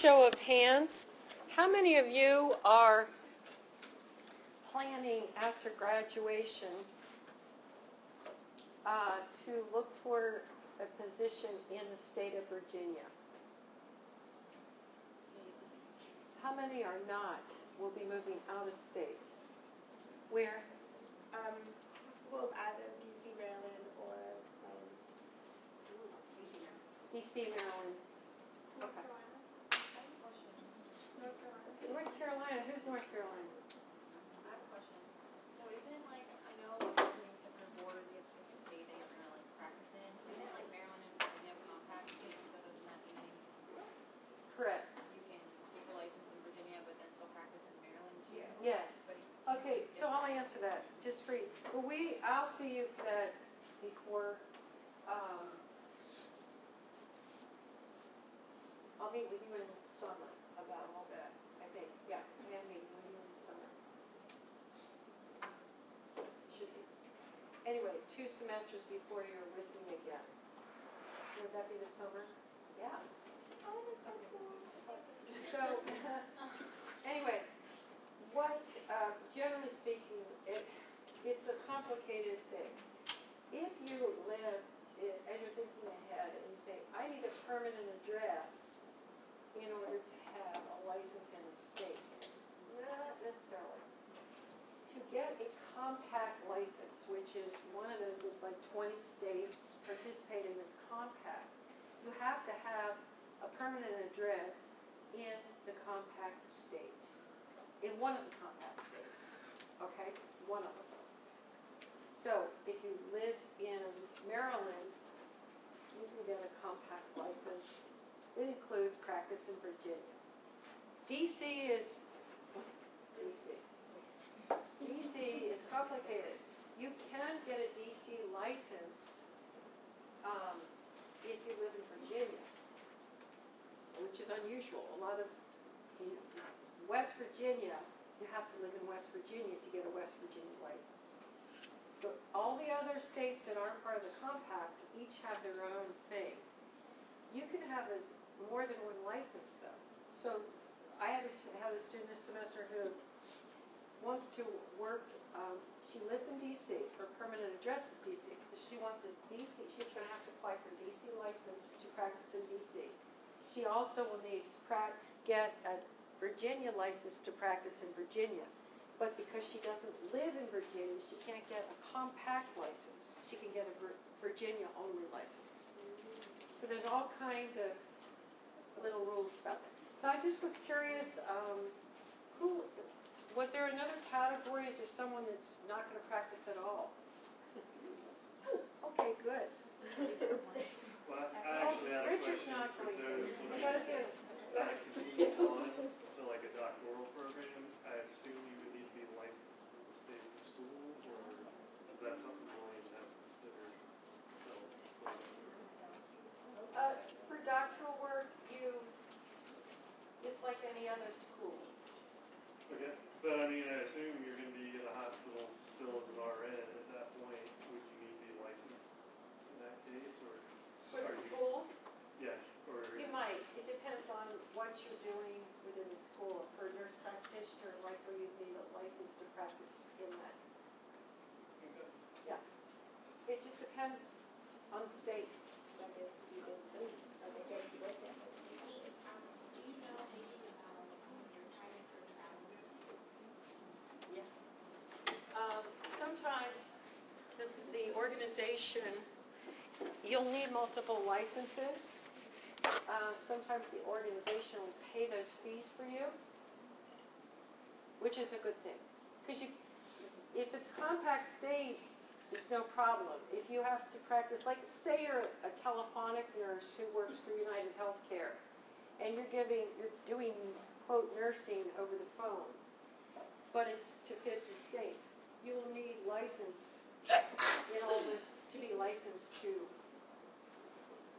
show of hands, how many of you are planning after graduation to look for a position in the state of Virginia? How many are not? Will be moving out of state? Where? Well, either D.C., Maryland, or D.C., Maryland. North Okay. Carolina. I have a question. North Carolina. North Carolina. Who's North Carolina? I have a question. So isn't like, I know doing separate boards, you have to pick the state that you're going to like practice in. Isn't like Maryland and Virginia compact states, so doesn't that mean Correct. you can get your license in Virginia but then still practice in Maryland too? Yes. But Okay, so I'll answer that just for you. Well, I'll see you for that before. I'll meet with you in the summer about all that. I think, yeah, I'm meeting with you in the summer. Should be. Anyway, 2 semesters before you're with me again. Would that be the summer? Yeah. Oh, that's so cool. So, anyway, generally speaking, it's a complicated thing. If you live and you're thinking ahead and you say, I need a permanent address in order to have a license in the state, not necessarily. To get a compact license, which is one of those with like 20 states participate in this compact, you have to have a permanent address in the compact state, in one of the compact states, okay? One of them. So if you live in Maryland, you can get a compact license. It includes practice in Virginia. D.C. is complicated. You can get a D.C. license if you live in Virginia, which is unusual. A lot of West Virginia, you have to live in West Virginia to get a West Virginia license. So all the other states that aren't part of the compact each have their own thing. You can have more than one license, though. So I had a student this semester who wants to work. She lives in D.C. Her permanent address is D.C. So she wants a D.C. She's going to have to apply for a D.C. license to practice in D.C. She also will need to get a Virginia license to practice in Virginia. But because she doesn't live in Virginia, she can't get a compact license. She can get a Virginia-only license. So there's all kinds of little rules about that. So I just was curious, was there another category? Is there someone that's not going to practice at all? Okay, good. Well, I actually had a Richard's question not for going those to. wanting You got to get continue on to like a doctoral program. I assume you would need to be licensed in the state of the school, or is that something you only have to consider? For doctoral work, it's like any other school. Okay, but I mean, I assume you're going to be at a hospital still as an RN at that point. Would you need to be licensed in that case, or? For the school? Yeah, or You might. It depends on what you're doing within the school. For a nurse practitioner, likely you'd need a license to practice in that. Okay. Yeah. It just depends on the state. Do you know anything about your finance or travel? Yeah. Sometimes the organization, you'll need multiple licenses. Sometimes the organization will pay those fees for you, which is a good thing. Because if it's compact state, it's no problem. If you have to practice, like say you're a telephonic nurse who works for United Healthcare, and you're doing, quote, nursing over the phone, but it's to 50 states, you will need license in all this to be licensed to.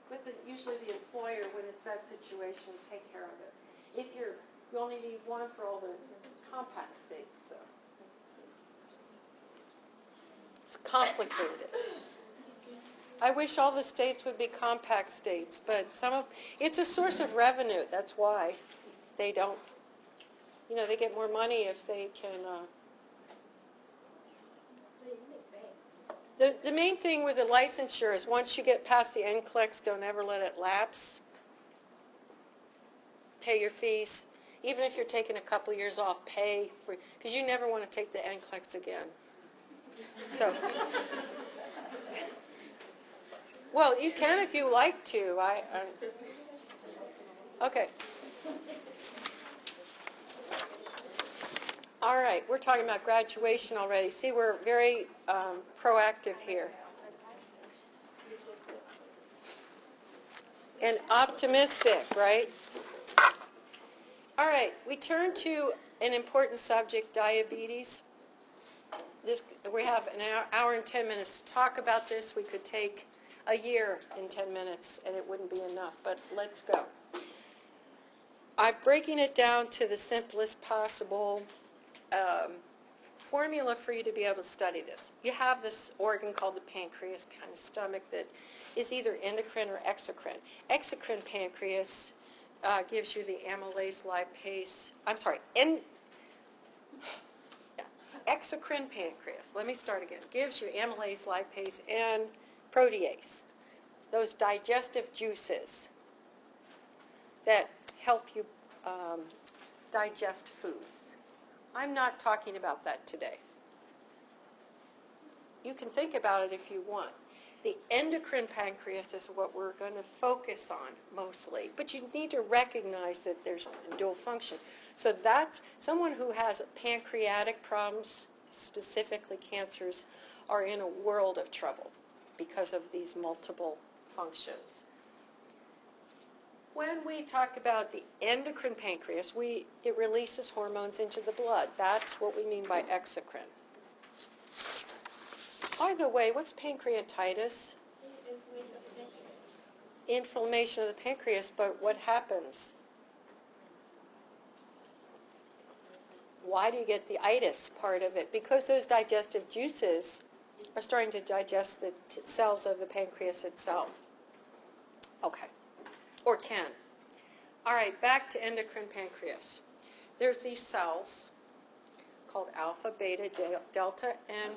But usually the employer, when it's that situation, will take care of it. If you only need one for all the compact states, so. It's complicated. I wish all the states would be compact states, but it's a source of revenue, that's why they don't, they get more money if they can, the main thing with the licensure is once you get past the NCLEX, don't ever let it lapse. Pay your fees. Even if you're taking a couple years off, pay for, because you never want to take the NCLEX again. So, well, you can if you like to. Okay. All right, we're talking about graduation already. See, we're very proactive here. And optimistic, right? All right, we turn to an important subject, diabetes. We have an hour and 10 minutes to talk about this. We could take a year in 10 minutes and it wouldn't be enough, but let's go. I'm breaking it down to the simplest possible formula for you to be able to study this. You have this organ called the pancreas behind the stomach that is either endocrine or exocrine. Exocrine pancreas gives you the amylase lipase, exocrine pancreas, let me start again, gives you amylase lipase and protease, those digestive juices that help you digest foods. I'm not talking about that today. You can think about it if you want. The endocrine pancreas is what we're going to focus on mostly, but you need to recognize that there's dual function. So that's someone who has pancreatic problems, specifically cancers, are in a world of trouble because of these multiple functions. When we talk about the endocrine pancreas, it releases hormones into the blood. That's what we mean by exocrine. By the way, what's pancreatitis? Inflammation of the pancreas, but what happens? Why do you get the itis part of it? Because those digestive juices are starting to digest the cells of the pancreas itself. Okay. Or can. All right, back to endocrine pancreas. There's these cells called alpha, beta, delta, and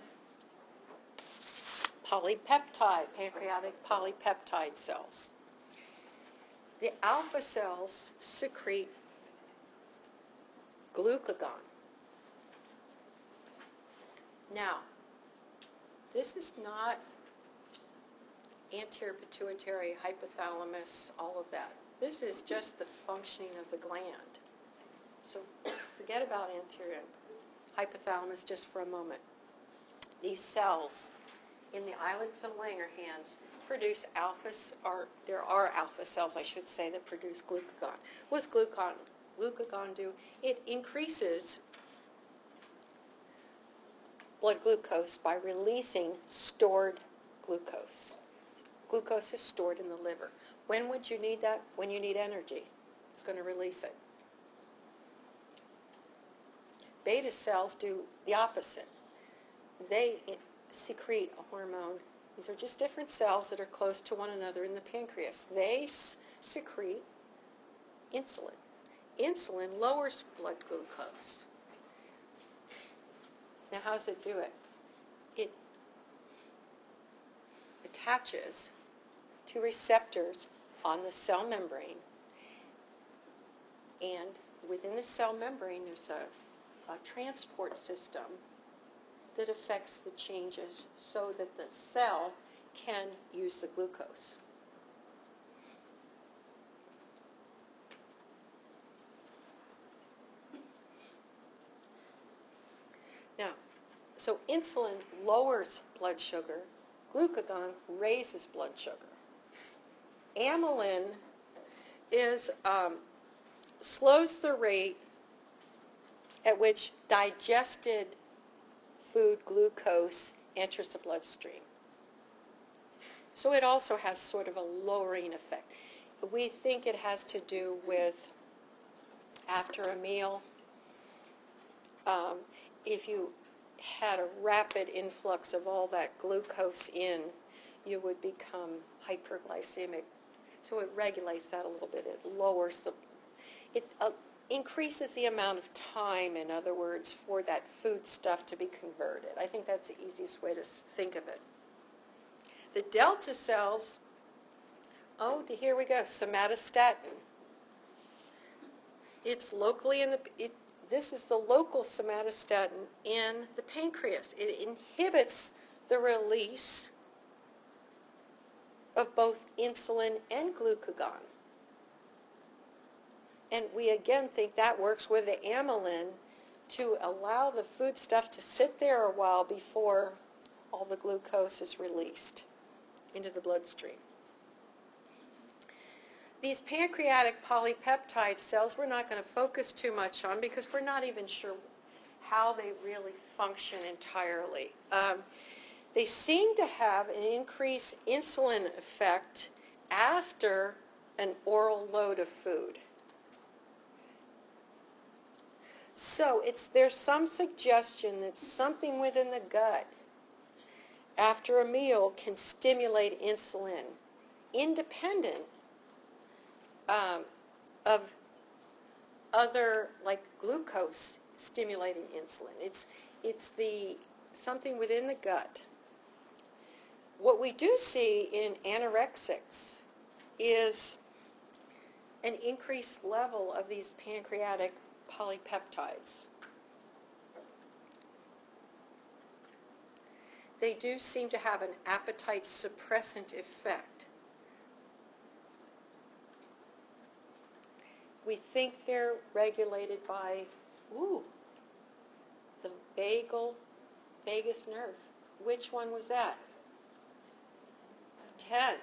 polypeptide, pancreatic polypeptide cells. The alpha cells secrete glucagon. Now, this is not anterior pituitary, hypothalamus, all of that. This is just the functioning of the gland. So forget about anterior hypothalamus just for a moment. These cells in the islets and Langerhans produce there are alpha cells, I should say, that produce glucagon. What does glucagon do? It increases blood glucose by releasing stored glucose. Glucose is stored in the liver. When would you need that? When you need energy. It's going to release it. Beta cells do the opposite. They secrete a hormone. These are just different cells that are close to one another in the pancreas. They secrete insulin. Insulin lowers blood glucose. Now, how does it do it? It attaches to receptors on the cell membrane. And within the cell membrane, there's a transport system that affects the changes so that the cell can use the glucose. Now, so insulin lowers blood sugar, glucagon raises blood sugar. Amylin slows the rate at which digested food glucose enters the bloodstream. So it also has sort of a lowering effect. We think it has to do with after a meal, if you had a rapid influx of all that glucose in, you would become hyperglycemic. So it regulates that a little bit. It lowers it increases the amount of time, in other words, for that food stuff to be converted. I think that's the easiest way to think of it. The delta cells, here we go, somatostatin. It's locally this is the local somatostatin in the pancreas. It inhibits the release of both insulin and glucagon. And we again think that works with the amylin to allow the food stuff to sit there a while before all the glucose is released into the bloodstream. These pancreatic polypeptide cells we're not going to focus too much on because we're not even sure how they really function entirely. They seem to have an increased insulin effect after an oral load of food. So there's some suggestion that something within the gut after a meal can stimulate insulin independent of other, like glucose stimulating insulin. It's something within the gut. What we do see in anorexics is an increased level of these pancreatic polypeptides. They do seem to have an appetite suppressant effect. We think they're regulated by, the vagus nerve. Which one was that? 10.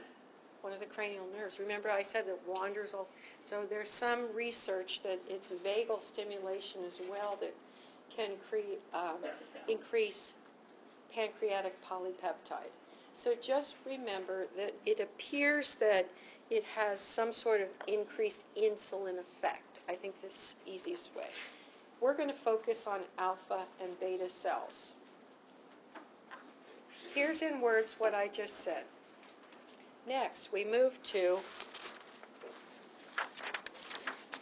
One of the cranial nerves. Remember I said it wanders off. So there's some research that it's vagal stimulation as well that can increase pancreatic polypeptide. So just remember that it appears that it has some sort of increased insulin effect. I think this is the easiest way. We're going to focus on alpha and beta cells. Here's in words what I just said. Next, we move to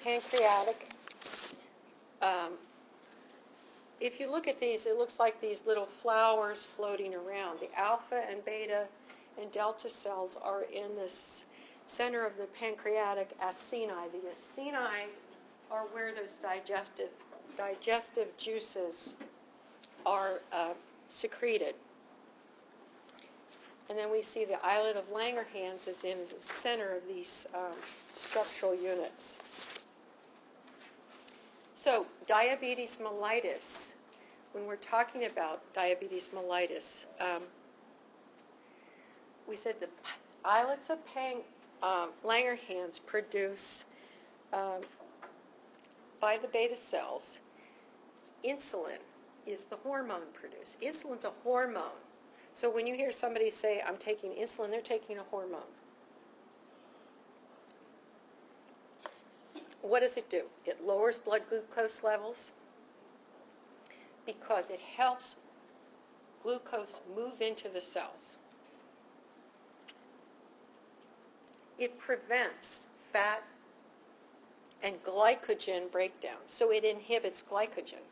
pancreatic. If you look at these, it looks like these little flowers floating around. The alpha and beta and delta cells are in this center of the pancreatic acini. The acini are where those digestive juices are secreted. And then we see the islet of Langerhans is in the center of these structural units. So diabetes mellitus, when we're talking about diabetes mellitus, we said the islets of Langerhans produce, by the beta cells, insulin is the hormone produced. Insulin's a hormone. So when you hear somebody say, I'm taking insulin, they're taking a hormone. What does it do? It lowers blood glucose levels because it helps glucose move into the cells. It prevents fat and glycogen breakdown, so it inhibits glycogen.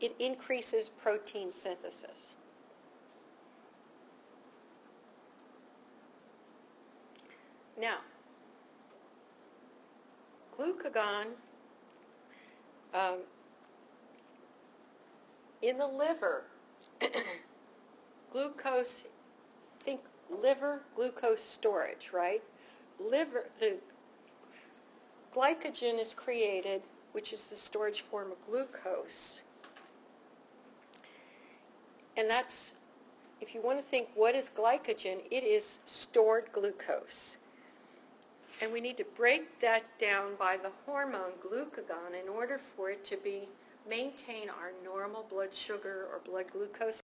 It increases protein synthesis. Now, glucagon in the liver, glucose, think liver glucose storage, right? Liver, the glycogen is created, which is the storage form of glucose. And that's, if you want to think what is glycogen, it is stored glucose. And we need to break that down by the hormone glucagon in order for it to maintain our normal blood sugar or blood glucose